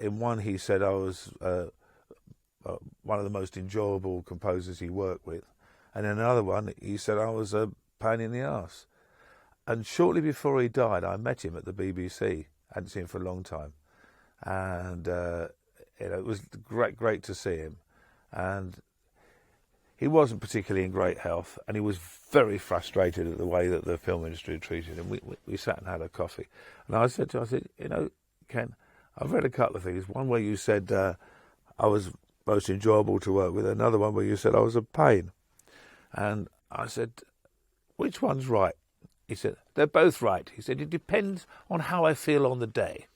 In one, he said I was one of the most enjoyable composers he worked with, and in another one, he said I was a pain in the arse. And shortly before he died, I met him at the BBC. I hadn't seen him for a long time, and it was great to see him. And he wasn't particularly in great health, and he was very frustrated at the way that the film industry treated him. We sat and had a coffee, and I said, Ken, I've read a couple of things. One where you said I was most enjoyable to work with, another one where you said I was a pain. And I said, which one's right? He said, they're both right. He said, it depends on how I feel on the day.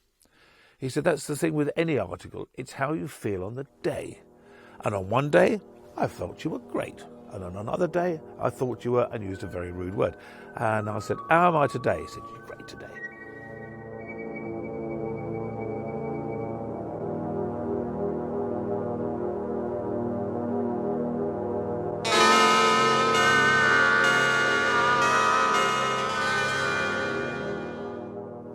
He said, that's the thing with any article. It's how you feel on the day. And on one day, I felt you were great. And on another day, I thought you were, and used a very rude word. And I said, how am I today? He said, you're great today.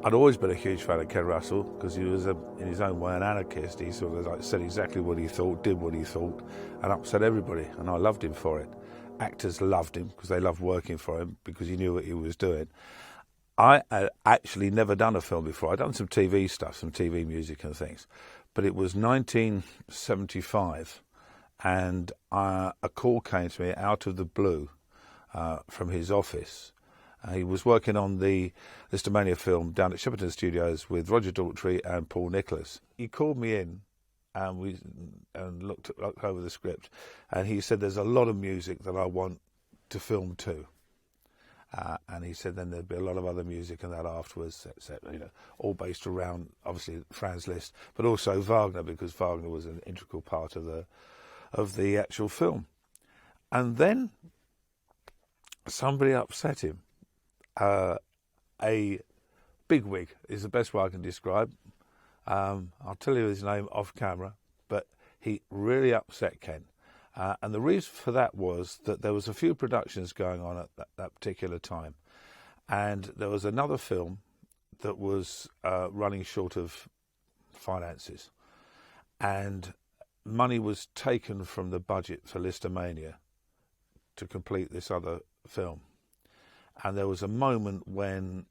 I'd always been a huge fan of Ken Russell because he was, in his own way, an anarchist. He sort of said exactly what he thought, did what he thought, and upset everybody. And I loved him for it. Actors loved him because they loved working for him because he knew what he was doing. I had actually never done a film before. I'd done some TV stuff, some TV music and things, but it was 1975, and a call came to me out of the blue from his office. He was working on the Listomania film down at Shepperton Studios with Roger Daltrey and Paul Nicholas. He called me in and we looked over the script, and he said, there's a lot of music that I want to film too. And he said then there'd be a lot of other music and that afterwards, all based around, obviously, Franz Liszt, but also Wagner, because Wagner was an integral part of the actual film. And then somebody upset him. A bigwig is the best way I can describe. I'll tell you his name off camera, but he really upset Ken. And the reason for that was that there was a few productions going on at that particular time. And there was another film that was running short of finances. And money was taken from the budget for Listomania to complete this other film. And there was a moment when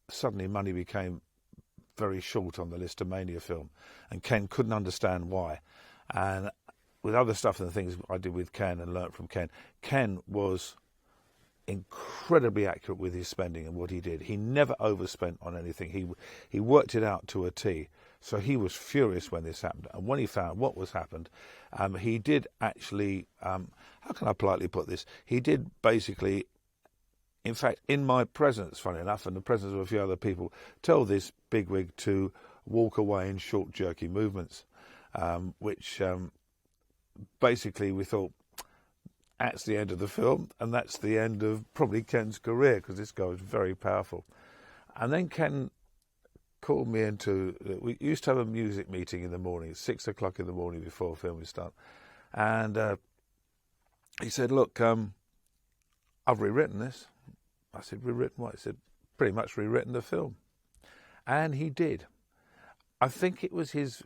suddenly money became very short on the Listomania film, and Ken couldn't understand why. And with other stuff and the things I did with Ken and learnt from Ken, Ken was incredibly accurate with his spending and what he did. He never overspent on anything. He worked it out to a T. So he was furious when this happened. And when he found what was happened, he did actually, how can I politely put this? He did basically, in fact, in my presence, funny enough, and the presence of a few other people, tell this bigwig to walk away in short, jerky movements, which basically we thought, that's the end of the film, and that's the end of probably Ken's career, because this guy was very powerful. And then Ken called me we used to have a music meeting in the morning, 6 o'clock in the morning before filming start. And he said, look, I've rewritten this. I said, rewritten what? He said, pretty much rewritten the film. And he did. I think it was his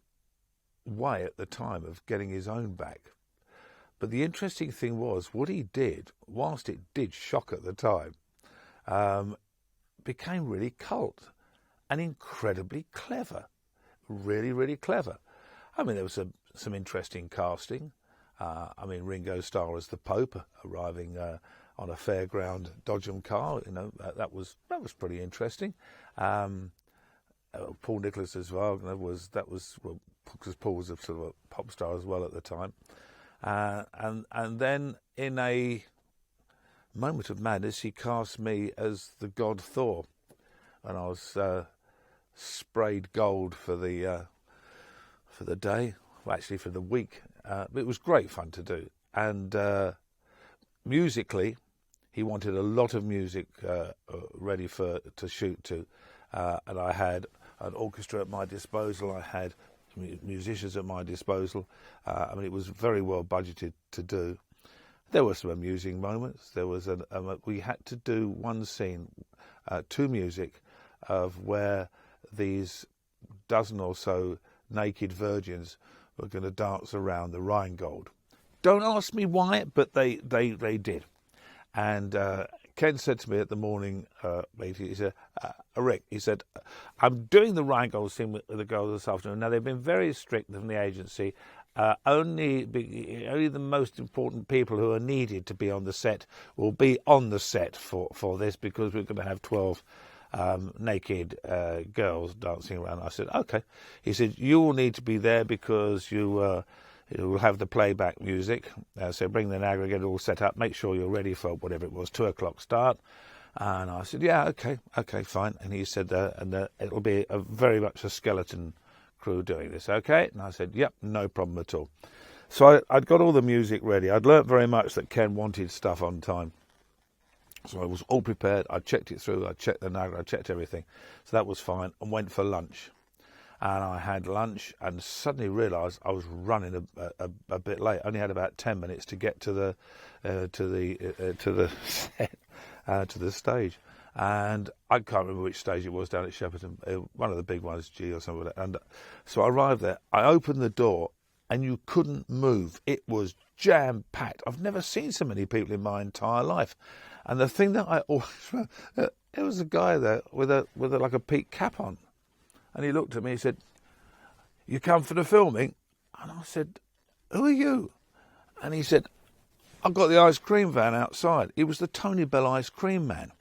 way at the time of getting his own back. But the interesting thing was, what he did, whilst it did shock at the time, became really cult and incredibly clever. Really, really clever. I mean, there was some interesting casting. Ringo Starr as the Pope, arriving on a fairground Dodgem car, that was pretty interesting. Paul Nicholas as well, because Paul was a sort of a pop star as well at the time. And then in a moment of madness, he cast me as the god Thor, and I was sprayed gold for the day, well, actually for the week. It was great fun to do, and musically, he wanted a lot of music ready to shoot to, and I had an orchestra at my disposal. I had musicians at my disposal. It was very well budgeted to do. There were some amusing moments. There was we had to do one scene to music of where these dozen or so naked virgins were going to dance around the Rheingold. Don't ask me why, but they did. And Ken said to me at the morning meeting, he said, Rick, he said, I'm doing the Rheingold scene with the girls this afternoon. Now, they've been very strict from the agency. Only the most important people who are needed to be on the set will be on the set for this, because we're going to have 12 naked girls dancing around. I said, okay. He said, you will need to be there because you will have the playback music. So bring the Niagara, get it all set up, make sure you're ready for whatever it was, 2 o'clock start. And I said, yeah, okay, fine. And he said, it'll be very much a skeleton crew doing this, okay? And I said, yep, no problem at all. So I'd got all the music ready. I'd learnt very much that Ken wanted stuff on time. So I was all prepared. I checked it through. I checked the Niagara. I checked everything. So that was fine, and went for lunch. And I had lunch and suddenly realised I was running a bit late. I only had about 10 minutes to get to the set, to the stage. And I can't remember which stage it was down at Shepperton. One of the big ones, G or something like that. And so I arrived there. I opened the door and you couldn't move. It was jam-packed. I've never seen so many people in my entire life. And the thing that I always remember, there was a guy there with like a peak cap on. And he looked at me, he said, you come for the filming? And I said, who are you? And he said, I've got the ice cream van outside. He was the Tony Bell ice cream man.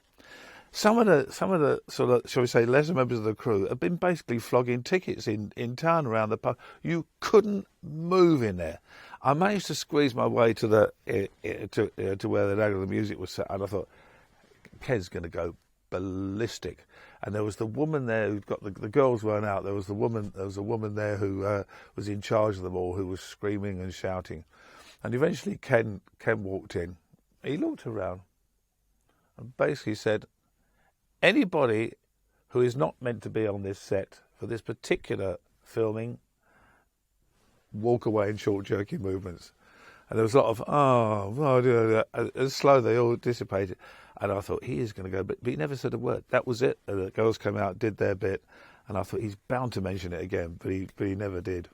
Some of the sort of, shall we say, lesser members of the crew have been basically flogging tickets in town around the pub. You couldn't move in there. I managed to squeeze my way to where the Niagara music was set, and I thought, Ken's going to go ballistic. And there was the woman there who got the girls weren't out. There was a woman there who was in charge of them all, who was screaming and shouting. And eventually Ken walked in. He looked around and basically said, anybody who is not meant to be on this set for this particular filming, walk away in short, jerky movements. And there was a lot of, and slow, they all dissipated. And I thought, he is going to go, but he never said a word. That was it. The girls came out, did their bit, and I thought, he's bound to mention it again, but he never did.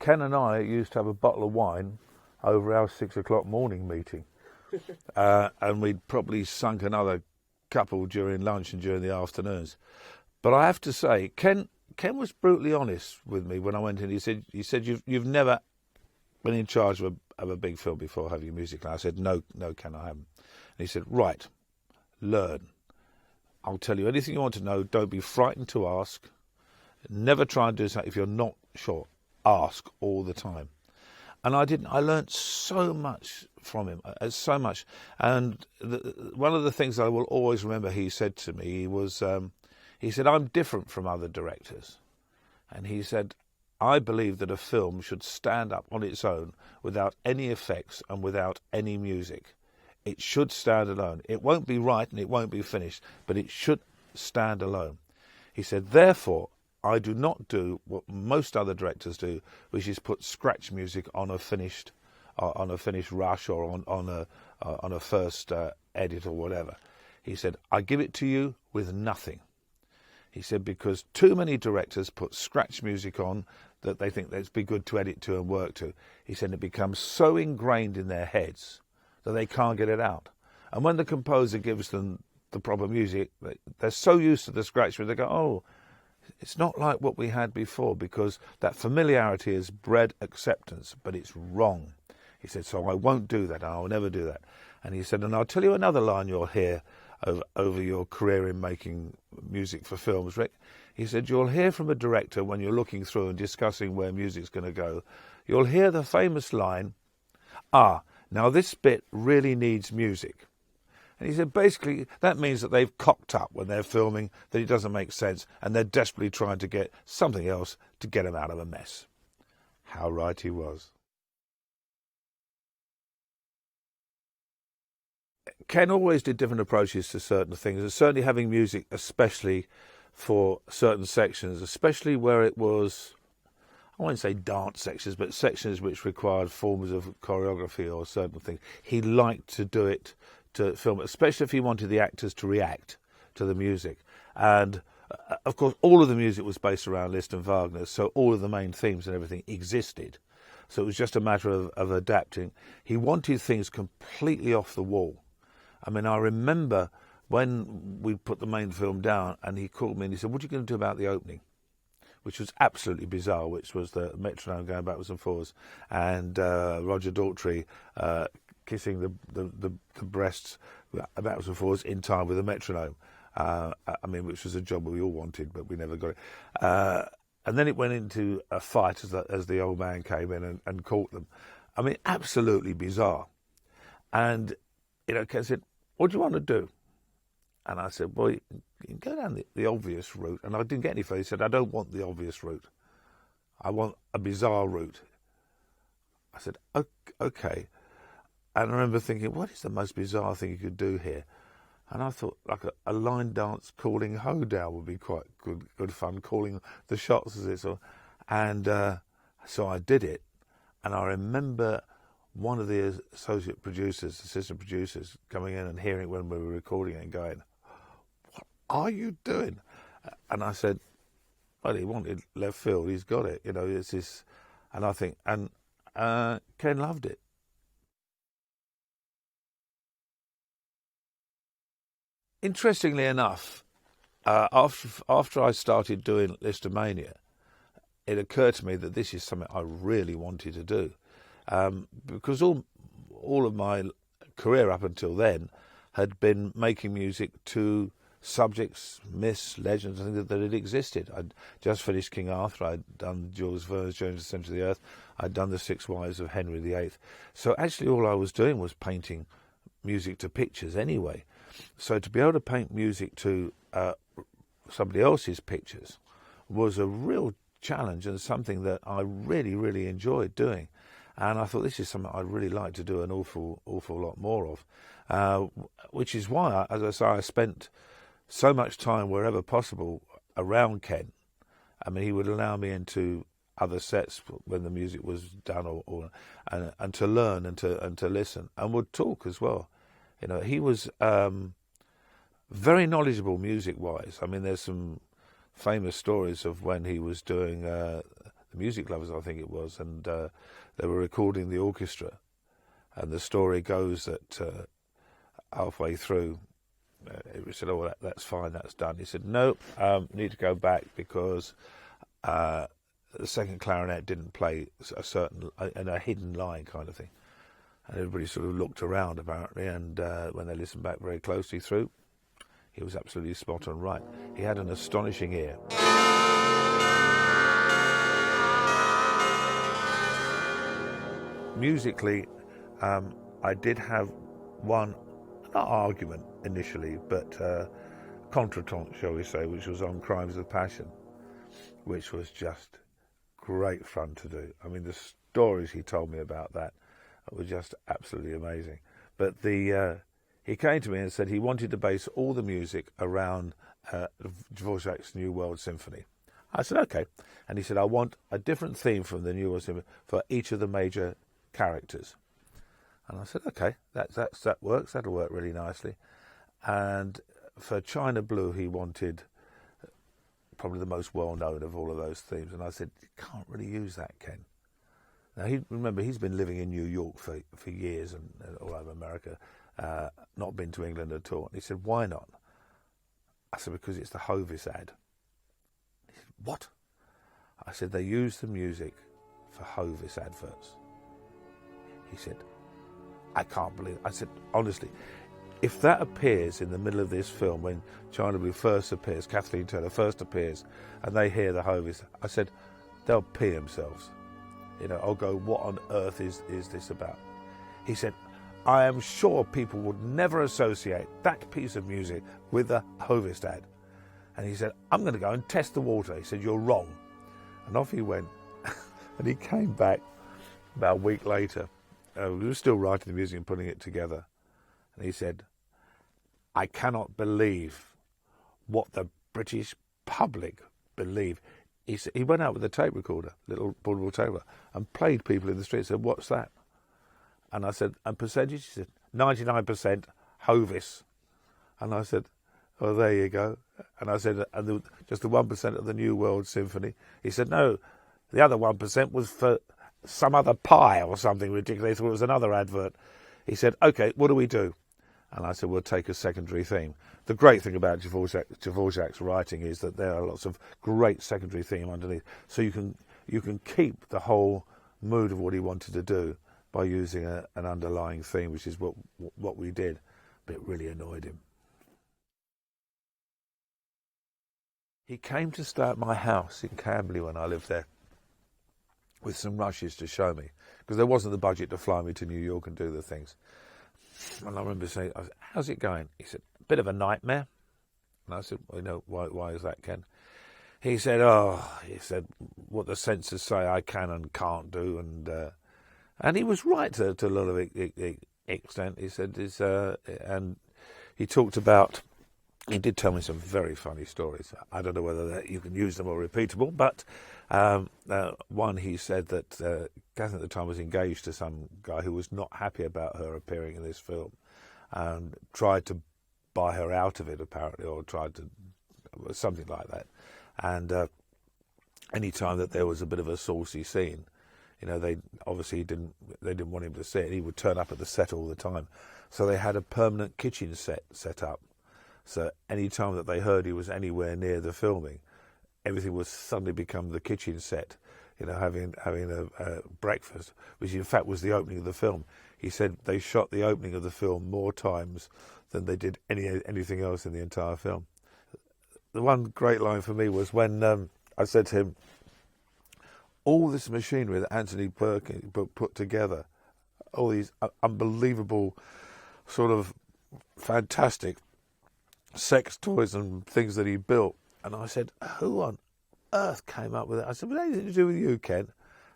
Ken and I used to have a bottle of wine over our 6 o'clock morning meeting. And we'd probably sunk another couple during lunch and during the afternoons. But I have to say, Ken was brutally honest with me when I went in. He said, you've never been in charge of a big film before, have you, musically? I said, no, Ken, I haven't. And he said, right, learn. I'll tell you anything you want to know. Don't be frightened to ask. Never try and do something if you're not sure. Ask all the time. And I didn't. I learnt so much from him, so much. And one of the things I will always remember he said to me was, he said, I'm different from other directors. And he said, I believe that a film should stand up on its own without any effects and without any music. It should stand alone. It won't be right and it won't be finished, but it should stand alone. He said, therefore, I do not do what most other directors do, which is put scratch music on a finished rush or on a first edit or whatever. He said, I give it to you with nothing. He said, because too many directors put scratch music on that they think that'd be good to edit to and work to. He said it becomes so ingrained in their heads that they can't get it out. And when the composer gives them the proper music, they're so used to the scratch music, they go, oh, it's not like what we had before, because that familiarity has bred acceptance, but it's wrong. He said, so I won't do that. I'll never do that. And he said, and I'll tell you another line you'll hear over your career in making music for films, Rick. He said, you'll hear from a director when you're looking through and discussing where music's going to go, you'll hear the famous line, now this bit really needs music. And he said, basically, that means that they've cocked up when they're filming, that it doesn't make sense, and they're desperately trying to get something else to get them out of a mess. How right he was. Ken always did different approaches to certain things, and certainly having music, especially for certain sections, especially where it was, I won't say dance sections, but sections which required forms of choreography or certain things. He liked to do it to film, especially if he wanted the actors to react to the music. And of course, all of the music was based around Liszt and Wagner, so all of the main themes and everything existed. So it was just a matter of adapting. He wanted things completely off the wall. I mean, I remember when we put the main film down and he called me and he said, "What are you going to do about the opening?" Which was absolutely bizarre, which was the metronome going backwards and forwards, and Roger Daltrey kissing the breasts backwards and forwards in time with a metronome. I mean, which was a job we all wanted, but we never got it. And then it went into a fight as the old man came in and caught them. I mean, absolutely bizarre. And, Ken said, "What do you want to do?" And I said, "Well, you can go down the obvious route." And I didn't get any further. He said, "I don't want the obvious route. I want a bizarre route." I said, "Okay." And I remember thinking, what is the most bizarre thing you could do here? And I thought, like a line dance calling hoedown would be quite good fun, calling the shots as it sort of, and so I did it. And I remember one of the assistant producers, coming in and hearing it when we were recording it and going, "What are you doing?" And I said, "Well, he wanted left field. He's got it. It's this." And I think, and Ken loved it. Interestingly enough, after I started doing Lisztomania, it occurred to me that this is something I really wanted to do, because all of my career up until then had been making music to subjects, myths, legends, and things that had existed. I'd just finished King Arthur. I'd done Jules Verne's Journey to the Centre of the Earth. I'd done The Six Wives of Henry VIII. So actually, all I was doing was painting music to pictures anyway. So to be able to paint music to somebody else's pictures was a real challenge and something that I really, really enjoyed doing. And I thought this is something I'd really like to do an awful lot more of, which is why, as I say, I spent so much time wherever possible around Ken. I mean, he would allow me into other sets when the music was done, and to learn and to listen, and would talk as well. He was very knowledgeable music-wise. I mean, there's some famous stories of when he was doing the Music Lovers, I think it was, and they were recording the orchestra. And the story goes that halfway through, he said, "Oh, that's fine, that's done." He said, "No, need to go back because the second clarinet didn't play a hidden line kind of thing." And everybody sort of looked around, apparently, and when they listened back very closely through, he was absolutely spot on right. He had an astonishing ear. Musically, I did have one, not argument initially, but contretemps, shall we say, which was on Crimes of Passion, which was just great fun to do. I mean, the stories he told me about that were just absolutely amazing. But he came to me and said he wanted to base all the music around Dvorak's New World Symphony. I said, "Okay." And he said, "I want a different theme from the New World Symphony for each of the major characters." And I said, "Okay, that works. That'll work really nicely." And for China Blue, he wanted probably the most well-known of all of those themes. And I said, "You can't really use that, Ken." Now, remember, he's been living in New York for years and all over America, not been to England at all. And he said, "Why not?" I said, "Because it's the Hovis ad." He said, "What?" I said, "They use the music for Hovis adverts." He said, "I can't believe it." I said, "Honestly, if that appears in the middle of this film, when China Blue first appears, Kathleen Turner first appears, and they hear the Hovis," I said, "they'll pee themselves. I'll go, what on earth is this about?" He said, "I am sure people would never associate that piece of music with the Hovis ad." And he said, "I'm going to go and test the water." He said, "You're wrong." And off he went. And he came back about a week later. We were still writing the music and putting it together. And he said, "I cannot believe what the British public believe." He went out with a tape recorder, little portable tape recorder, and played people in the street. Said, "What's that?" And I said, "And percentage?" He said, 99% Hovis. And I said, oh, there you go. And I said, just the 1% of the New World Symphony. He said, no, the other 1% was for some other pie or something ridiculous. He thought it was another advert. He said, okay, what do we do? And I said, we'll take a secondary theme. The great thing about Dvorak's writing is that there are lots of great secondary theme underneath. So you can keep the whole mood of what he wanted to do by using an underlying theme, which is what we did. But it really annoyed him. He came to stay at my house in Camberley when I lived there with some rushes to show me, because there wasn't the budget to fly me to New York and do the things. And I remember saying, how's it going? He said, a bit of a nightmare. And I said, well, you know, why is that, Ken? He said, what the censors say I can and can't do. And he was right to a lot of extent. He said, and he talked about, he did tell me some very funny stories. I don't know whether you can use them or repeatable, but one, he said that Catherine at the time was engaged to some guy who was not happy about her appearing in this film and tried to buy her out of it, apparently, or tried to, something like that. And any time that there was a bit of a saucy scene, you know, they didn't want him to see it. He would turn up at the set all the time. So they had a permanent kitchen set up. So any time that they heard he was anywhere near the filming, everything would suddenly become the kitchen set, you know, having a breakfast, which in fact was the opening of the film. He said they shot the opening of the film more times than they did anything else in the entire film. The one great line for me was when I said to him, all this machinery that Anthony Perkins put together, all these unbelievable sort of fantastic sex toys and things that he built. And I said, who on earth came up with it? I said, well, anything to do with you, Ken?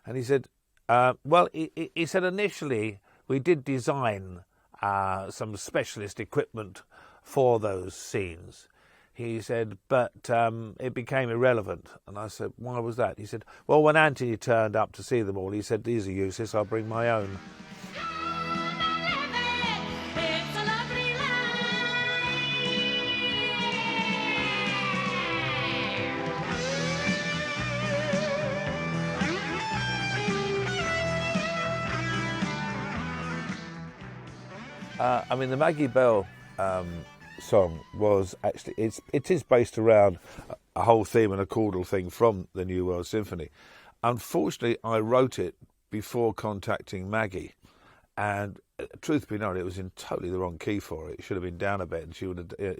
And he said, well, he said initially we did design some specialist equipment for those scenes. He said, but it became irrelevant. And I said, why was that? He said, well, when Anthony turned up to see them all, he said, these are useless, I'll bring my own. I mean, the Maggie Bell song was actually, it is based around a whole theme and a chordal thing from the New World Symphony. Unfortunately, I wrote it before contacting Maggie, and truth be known, it was in totally the wrong key for it. It should have been down a bit, and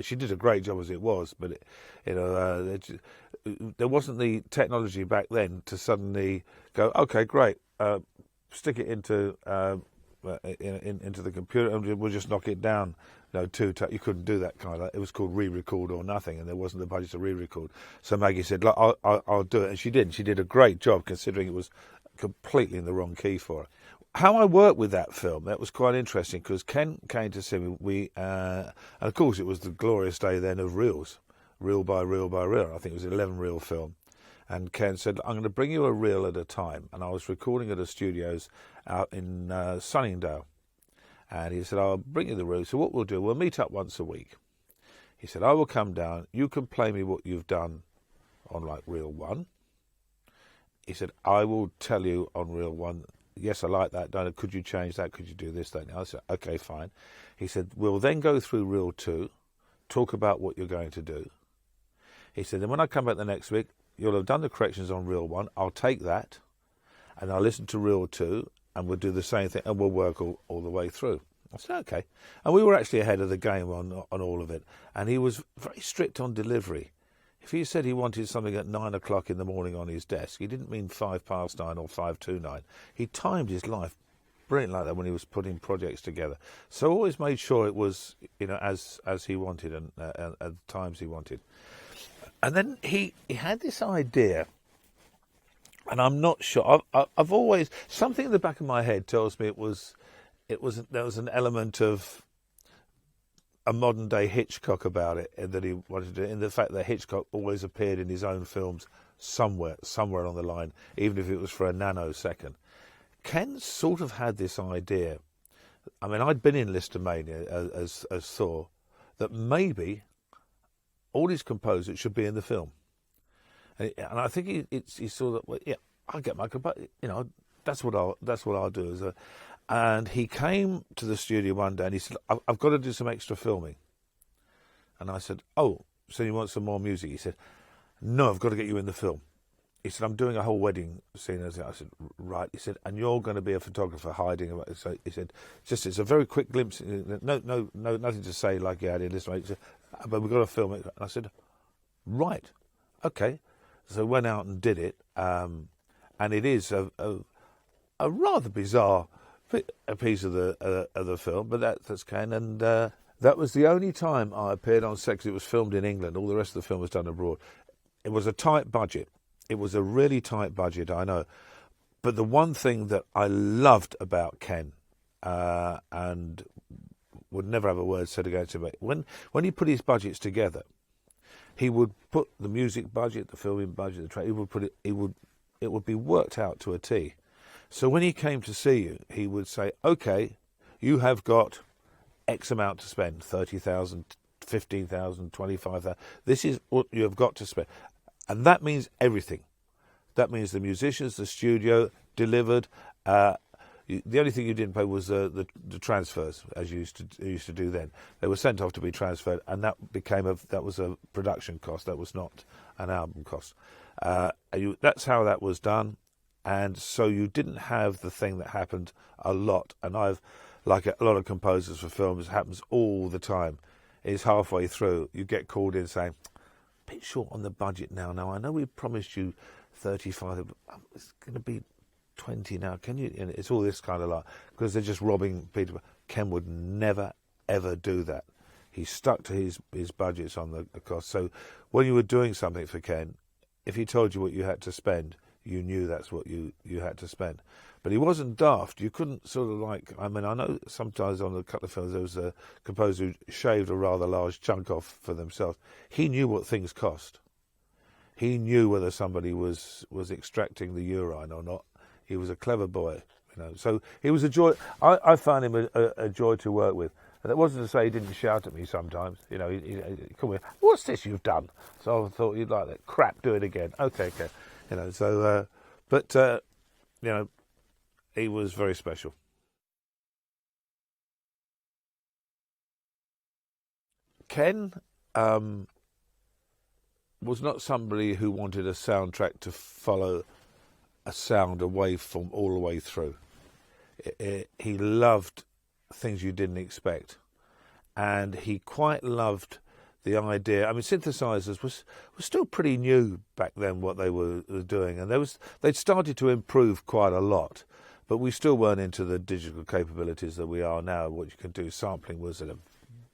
she did a great job as it was, but there wasn't the technology back then to suddenly go, okay, great, stick it into the computer and we'll just knock it down. No, you couldn't do that kind of. It was called re-record or nothing, and there wasn't the budget to re-record. So Maggie said, "Look, I'll do it," and she did. She did a great job considering it was completely in the wrong key for her. How I worked with that film, that was quite interesting because Ken came to see me. And of course it was the glorious day then of reels, reel by reel by reel. I think it was an 11-reel film. And Ken said, I'm going to bring you a reel at a time. And I was recording at the studios out in Sunningdale. And he said, I'll bring you the reel. So what we'll do, we'll meet up once a week. He said, I will come down. You can play me what you've done on like reel 1. He said, I will tell you on reel 1, yes, I like that. Donna, could you change that? Could you do this, that? I said, okay, fine. He said, we'll then go through reel 2, talk about what you're going to do. He said, then when I come back the next week, you'll have done the corrections on reel 1. I'll take that and I'll listen to reel 2 and we'll do the same thing and we'll work all the way through. I said, okay. And we were actually ahead of the game on all of it. And he was very strict on delivery. If he said he wanted something at 9 o'clock in the morning on his desk, he didn't mean 9:05 or 9:05. He timed his life brilliant like that when he was putting projects together. So always made sure it was, you know, as he wanted and at the times he wanted. And then he had this idea, and I'm not sure. I've always, something in the back of my head tells me there was an element of a modern day Hitchcock about it, and that he wanted to do, in the fact that Hitchcock always appeared in his own films somewhere along the line, even if it was for a nanosecond. Ken sort of had this idea I mean, I'd been in Lisztomania as Thor, that maybe all his composers should be in the film. And I think he saw that. Well, yeah, I'll get my composer. You know, that's what I'll do. And he came to the studio one day and he said, "I've got to do some extra filming." And I said, "Oh, so you want some more music?" He said, "No, I've got to get you in the film." He said, "I'm doing a whole wedding scene." I said, "Right." He said, "And you're going to be a photographer hiding." So he said, "It's a very quick glimpse. No, nothing to say like you had in this." He said, "But we've got to film it." And I said, "Right, okay." So went out and did it, and it is a rather bizarre piece of the film, but that's Ken. And that was the only time I appeared on set. 'Cause it was filmed in England. All the rest of the film was done abroad. It was a tight budget. It was a really tight budget, I know. But the one thing that I loved about Ken, and would never have a word said against him, when he put his budgets together, he would put the music budget, the filming budget, the track. It would be worked out to a T. So when he came to see you, he would say, "Okay, you have got X amount to spend, 30,000, 15,000, 25,000. This is what you have got to spend." And that means everything. That means the musicians, the studio, delivered. The only thing you didn't pay was the transfers, as you used to do then. They were sent off to be transferred, and that was a production cost. That was not an album cost. That's how that was done, and so you didn't have the thing that happened a lot. And like a lot of composers for films, it happens all the time. Is halfway through you get called in saying, "Bit short on the budget now. Now I know we promised you 35, but it's going to be 20 now. Can you?" And it's all this kind of like, because they're just robbing people. Ken would never ever do that. He stuck to his budgets on the cost. So when you were doing something for Ken, if he told you what you had to spend, you knew that's what you had to spend. But he wasn't daft. You couldn't sort of like, I mean, I know sometimes on a couple of films there was a composer who shaved a rather large chunk off for themselves. He knew what things cost. He knew whether somebody was extracting the urine or not. He was a clever boy, you know. So he was a joy. I found him a joy to work with. And that wasn't to say he didn't shout at me sometimes. You know, he'd come in, "What's this you've done?" So I thought, "You'd like that. Crap, do it again." Okay. You know, so, you know, he was very special. Ken was not somebody who wanted a soundtrack to follow a sound a waveform all the way through. He loved things you didn't expect, and he quite loved the idea. I mean, synthesizers was still pretty new back then, what they were doing, and they'd started to improve quite a lot, but we still weren't into the digital capabilities that we are now. What you can do, sampling was at a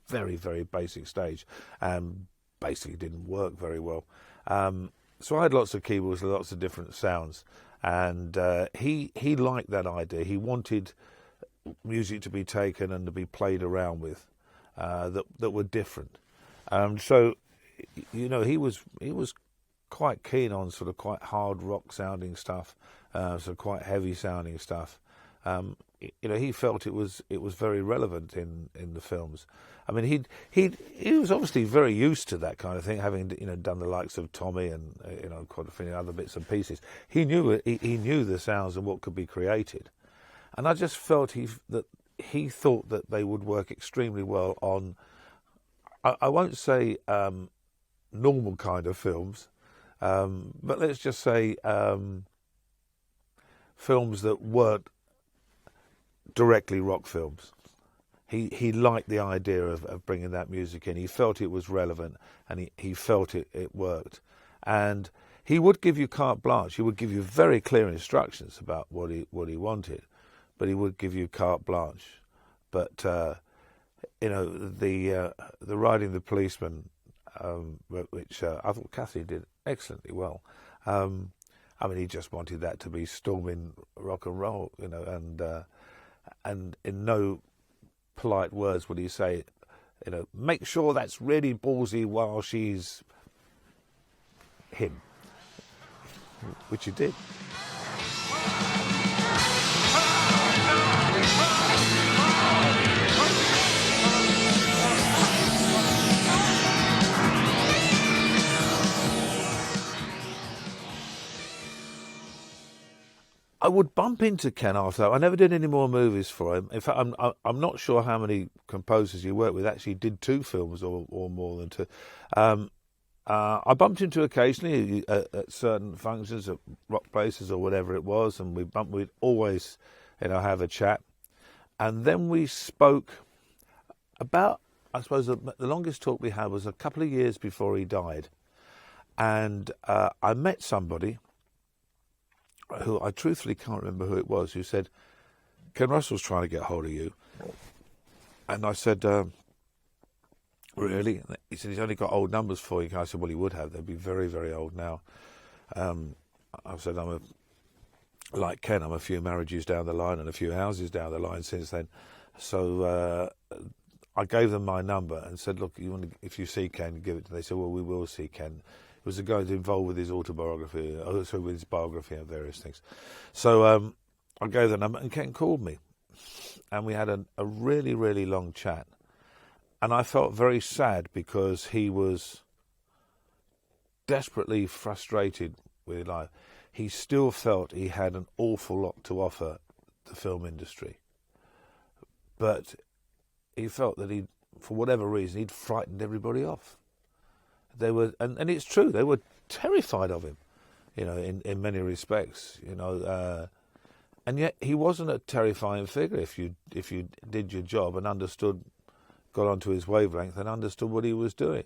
very, very basic stage, and basically didn't work very well. So I had lots of keyboards, lots of different sounds, and he liked that idea. He wanted music to be taken and to be played around with that were different. So, you know, he was quite keen on sort of quite hard rock sounding stuff, so quite heavy sounding stuff. You know, he felt it was very relevant in the films. I mean, he was obviously very used to that kind of thing, having, you know, done the likes of Tommy and you know, quite a few other bits and pieces. He knew it. He knew the sounds and what could be created, and I just felt that he thought that they would work extremely well on, I won't say normal kind of films, but let's just say films that weren't directly rock films. He liked the idea of bringing that music in. He felt it was relevant, and he felt it worked. And he would give you carte blanche. He would give you very clear instructions about what he wanted, but he would give you carte blanche. But you know, the Riding the Policeman, which I thought Kathy did excellently well. I mean, he just wanted that to be storming rock and roll, you know, and in no polite words would he say, you know, "Make sure that's really ballsy while she's him," which he did. I would bump into Ken after that. I never did any more movies for him. In fact, I'm not sure how many composers he worked with actually did 2 films or more than 2. I bumped into occasionally at certain functions, at rock places or whatever it was, and we'd always, have a chat. And then we spoke about, I suppose, the longest talk we had was a couple of years before he died. And I met somebody who I truthfully can't remember who it was, who said, Ken Russell's trying to get hold of you. And I said, really? And he said, he's only got old numbers for you. I said, well, he would have. They'd be very, very old now. I said, like Ken, I'm a few marriages down the line and a few houses down the line since then. So I gave them my number and said, look, if you see Ken, give it to them. They said, well, we will see Ken. It was a guy involved with his autobiography, also with his biography and various things. So I gave the number, and Ken called me. And we had a really, really long chat. And I felt very sad because he was desperately frustrated with his life. He still felt he had an awful lot to offer the film industry. But he felt that for whatever reason, he'd frightened everybody off. They were, and it's true, they were terrified of him, in many respects, and yet he wasn't a terrifying figure if you did your job and got onto his wavelength and understood what he was doing.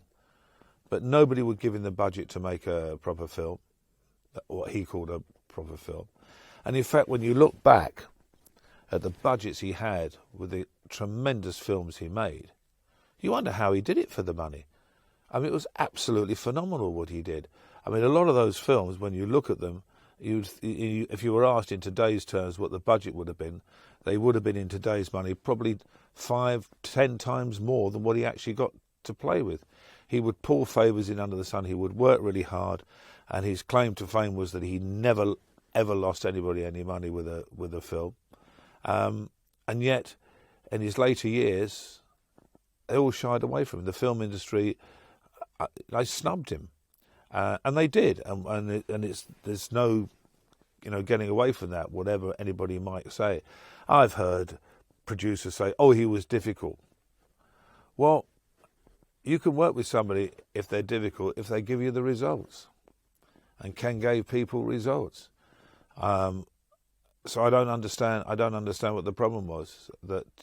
But nobody would give him the budget to make a proper film, what he called a proper film. And in fact, when you look back at the budgets he had with the tremendous films he made, you wonder how he did it for the money. I mean, it was absolutely phenomenal what he did. I mean, a lot of those films, when you look at them, if you were asked in today's terms what the budget would have been, they would have been in today's money probably 5-10 times more than what he actually got to play with. He would pull favours in under the sun. He would work really hard, and his claim to fame was that he never ever lost anybody any money with a film. And yet, in his later years, they all shied away from him. The film industry, they snubbed him, and they did, and there's no, getting away from that. Whatever anybody might say, I've heard producers say, "Oh, he was difficult." Well, you can work with somebody if they're difficult if they give you the results, and Ken gave people results. So I don't understand. I don't understand what the problem was.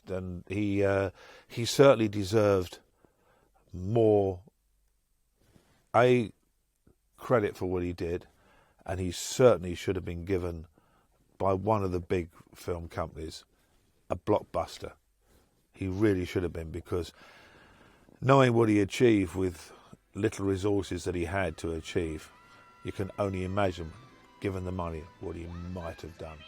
And he certainly deserved more credit for what he did, and he certainly should have been given by one of the big film companies a blockbuster. He really should have been, because knowing what he achieved with little resources that he had to achieve, you can only imagine, given the money, what he might have done.